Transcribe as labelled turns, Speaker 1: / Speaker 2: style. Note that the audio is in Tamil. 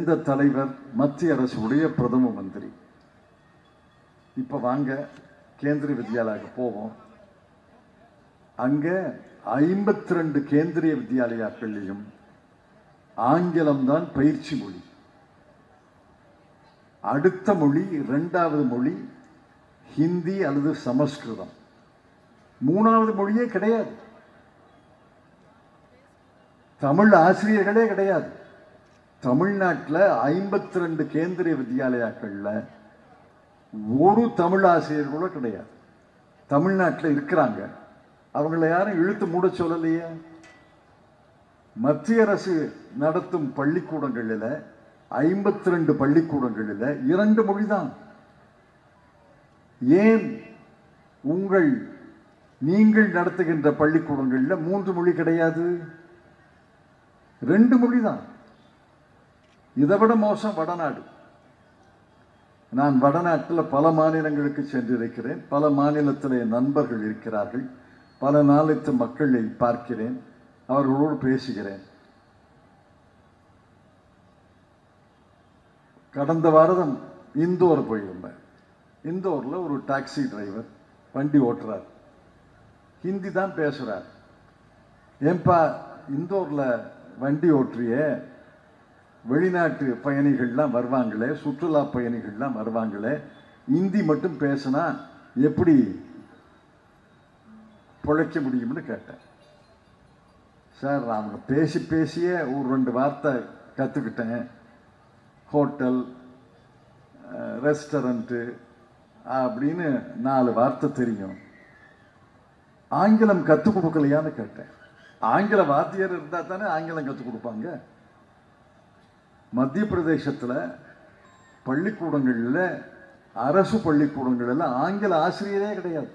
Speaker 1: இந்த தலைவர் மத்திய அரசுடைய பிரதம மந்திரி. இப்ப வாங்க கேந்திரிய வித்யாலயாக்கு போவோம். அங்க 52 கேந்திரிய வித்யாலயாக்கள்லையும் ஆங்கிலம் தான் பயிற்சி மொழி. அடுத்த மொழி, இரண்டாவது மொழி ஹிந்தி அல்லது சமஸ்கிருதம். மூணாவது மொழியே கிடையாது. தமிழ் ஆசிரியர்களே கிடையாது. தமிழ்நாட்டில் 52 கேந்திரிய வித்யாலயாக்கள்ல ஒரு தமிழ் ஆசிரியர் கூட கிடையாது. தமிழ்நாட்டில் இருக்கிறாங்க, அவங்கள யாரும் இழுத்து மூட சொல்லலையே. மத்திய அரசு நடத்தும் பள்ளிக்கூடங்களில் 52 பள்ளிக்கூடங்களில் 2 மொழி தான். ஏன் நீங்கள் நடத்துகின்ற பள்ளிக்கூடங்களில் 3 மொழி கிடையாது? 2 மொழி தான். இதை விட மோசம் வடநாடு. நான் வடநாட்டில் பல மாநிலங்களுக்கு சென்றிருக்கிறேன். பல மாநிலத்தில் என் நண்பர்கள் இருக்கிறார்கள். பல நாளைத்து மக்களை பார்க்கிறேன், அவர்களோடு பேசுகிறேன். கடந்த வாரம் இந்தோர் போயிருந்தேன். இந்தோரில் ஒரு டாக்ஸி டிரைவர் வண்டி ஓட்டுறார், ஹிந்தி தான் பேசுறார். ஏன்பா இந்தோரில் வண்டி ஓட்டுறிய, வெளிநாட்டு பயணிகள்லாம் வருவாங்களே, சுற்றுலா பயணிகள்லாம் வருவாங்களே, இந்தி மட்டும் பேசினா எப்படி பிழைக்க முடியும்னு கேட்டேன். சார், அவங்க பேசி பேசியே ஒரு 2 வார்த்தை கற்றுக்கிட்டேன். ஹோட்டல், ரெஸ்டாரண்ட்டு அப்படின்னு 4 வார்த்தை தெரியும். ஆங்கிலம் கற்றுக் கொடுக்கலையான்னு கேட்டேன். ஆங்கில வாத்தியார் இருந்தால் தானே ஆங்கிலம் கற்றுக் கொடுப்பாங்க. மத்திய பிரதேசத்தில் பள்ளிக்கூடங்களில், அரசு பள்ளிக்கூடங்களில் ஆங்கில ஆசிரியரே கிடையாது.